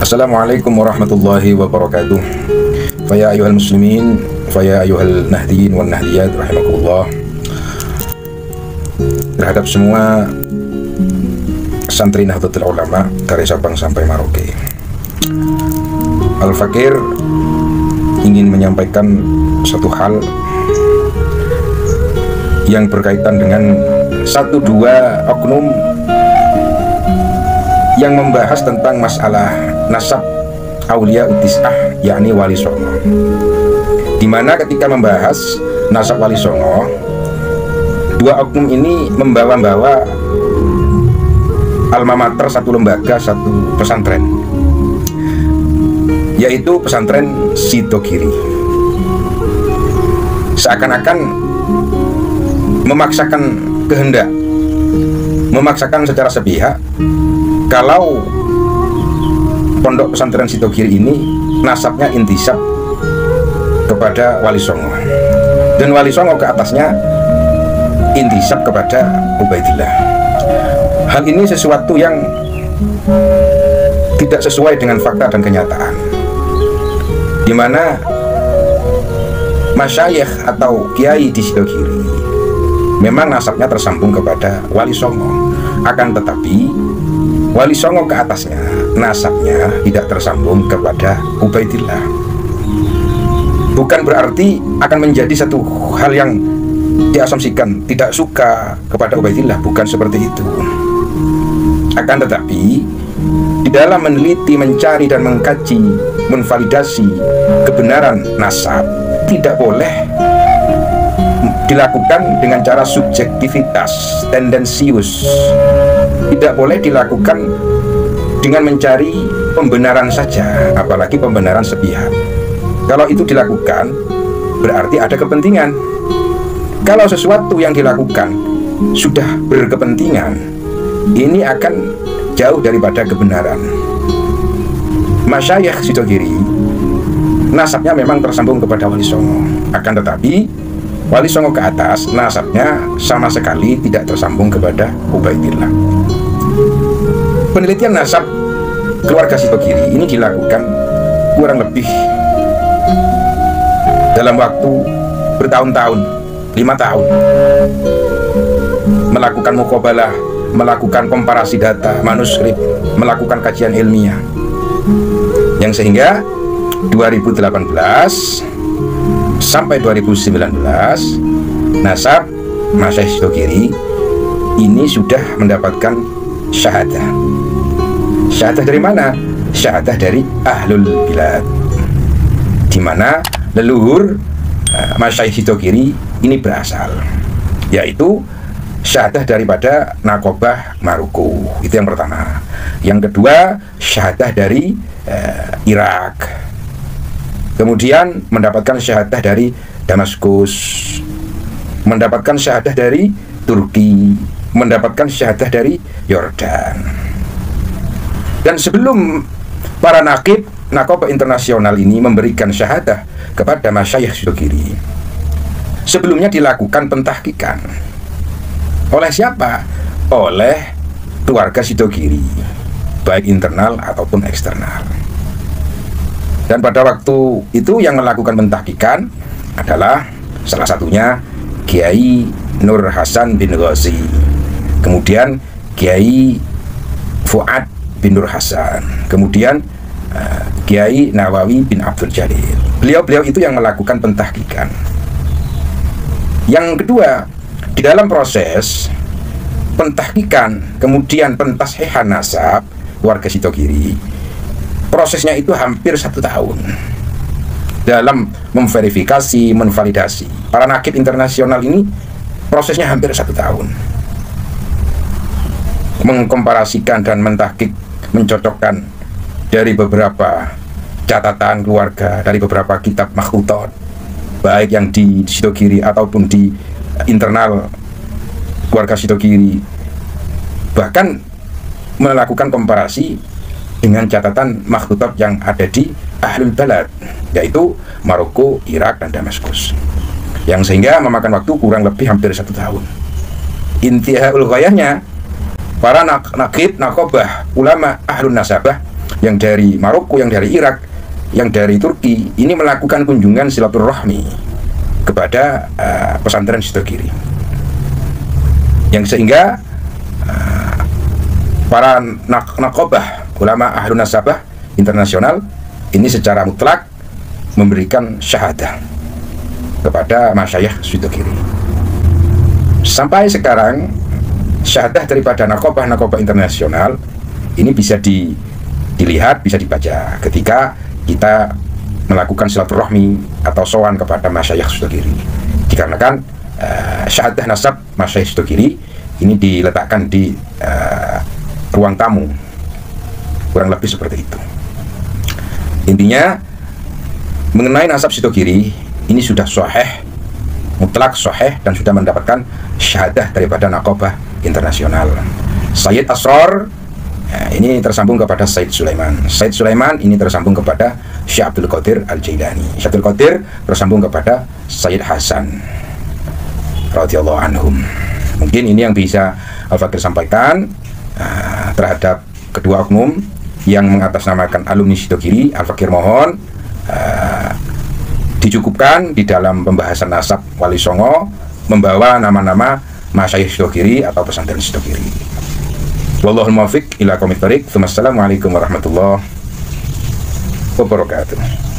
Assalamualaikum warahmatullahi wabarakatuh. Faya ayuhal muslimin, faya ayuhal nahdiyin wal nahdiyat rahimakumullah. Terhadap semua santri Nahdlatul Ulama dari Sabang sampai Merauke, Al-Fakir ingin menyampaikan satu hal yang berkaitan dengan satu dua oknum yang membahas tentang masalah nasab Aulia Utis'ah, yakni Wali Songo. Dimana ketika membahas nasab Wali Songo, dua oknum ini membawa-bawa alma mater, satu lembaga, satu pesantren, yaitu pesantren Sidogiri. Seakan-akan memaksakan kehendak, memaksakan secara sepihak kalau pondok pesantren Sidogiri ini nasabnya intisab kepada Wali Songo, dan Wali Songo ke atasnya intisab kepada Ubaidillah. Hal ini sesuatu yang tidak sesuai dengan fakta dan kenyataan, di mana masyayikh atau kiai di Sidogiri memang nasabnya tersambung kepada Wali Songo, akan tetapi Wali Songo ke atasnya nasabnya tidak tersambung kepada Ubaidillah. Bukan berarti akan menjadi satu hal yang diasumsikan tidak suka kepada Ubaidillah, bukan seperti itu. Akan tetapi di dalam meneliti, mencari dan mengkaji, menvalidasi kebenaran nasab tidak boleh dilakukan dengan cara subjektivitas, tendensius. Tidak boleh dilakukan dengan mencari pembenaran saja, apalagi pembenaran sepihak. Kalau itu dilakukan, berarti ada kepentingan. Kalau sesuatu yang dilakukan sudah berkepentingan, ini akan jauh daripada kebenaran. Masyayikh Sidogiri nasabnya memang tersambung kepada Wali Songo, akan tetapi Wali Songo ke atas nasabnya sama sekali tidak tersambung kepada Ubaidillah. Penelitian nasab keluarga Sidogiri ini dilakukan kurang lebih dalam waktu bertahun-tahun, 5 tahun, melakukan muqabalah, melakukan komparasi data, manuskrip, melakukan kajian ilmiah, yang sehingga 2018 sampai 2019 nasab Masyayikh Sidogiri ini sudah mendapatkan syahadah. Syahadah dari mana? Syahadah dari Ahlul Bilad, di mana leluhur Masyayikh Sidogiri ini berasal, yaitu syahadah daripada Nakobah Maroko. Itu yang pertama. Yang kedua, syahadah dari Irak. Kemudian mendapatkan syahadah dari Damaskus, mendapatkan syahadah dari Turki, mendapatkan syahadah dari Yordan. Dan sebelum para nakib Nakobah internasional ini memberikan syahadah kepada Masyayikh Sidogiri, sebelumnya dilakukan pentahkikan. Oleh siapa? Oleh keluarga Sidogiri, baik internal ataupun eksternal. Dan pada waktu itu yang melakukan pentahkikan adalah salah satunya Kiai Nur Hasan bin Ghazi, kemudian Kiai Fuad bin Nur Hasan, kemudian Kiai Nawawi bin Abdul Jalil. Beliau-beliau itu yang melakukan pentahkikan. Yang kedua, di dalam proses pentahkikan kemudian pentashihan nasab warga Sidogiri, prosesnya itu hampir 1 tahun dalam memverifikasi, menvalidasi. Para nakib internasional ini prosesnya hampir 1 tahun, mengkomparasikan dan mentahkik, mencocokkan dari beberapa catatan keluarga, dari beberapa kitab makhtutat, baik yang di Sidogiri ataupun di internal keluarga Sidogiri, bahkan melakukan komparasi dengan catatan makhtutat yang ada di Ahlul Balad, yaitu Maroko, Irak, dan Damaskus, yang sehingga memakan waktu kurang lebih hampir 1 tahun. Intihaul ghayahnya, para nakib, nakobah, ulama, ahlun nasabah yang dari Maroko, yang dari Irak, yang dari Turki, ini melakukan kunjungan silaturahmi kepada pesantren Sidogiri, yang sehingga para nakobah, ulama ahlun nasabah internasional ini secara mutlak memberikan syahadah kepada masyayikh Sidogiri. Sampai sekarang syahadah daripada nakobah internasional ini bisa dilihat, bisa dibaca ketika kita melakukan silaturahmi atau sowan kepada masyayikh Sidogiri. Dikarenakan syahadah nasab masyayikh Sidogiri ini diletakkan di ruang tamu, kurang lebih seperti itu. Intinya mengenai nasab Sidogiri ini sudah sahih, mutlak sahih, dan sudah mendapatkan syahadah daripada nakobah internasional. Sayyid Asrar ini tersambung kepada Sayyid Sulaiman. Sayyid Sulaiman ini tersambung kepada Syekh Abdul Qadir Al-Jailani. Syekh Abdul Qadir tersambung kepada Sayyid Hasan radhiyallahu anhum. Mungkin ini yang bisa Al-Fakir sampaikan terhadap kedua oknum yang mengatasnamakan alumni Sidogiri. Al-Fakir mohon dicukupkan di dalam pembahasan nasab Wali Songo membawa nama-nama masyayikh Sidogiri atau pesantren Sidogiri. Wallahul muwaffiq ila aqwamit thoriq. Wassalamualaikum warahmatullahi wabarakatuh.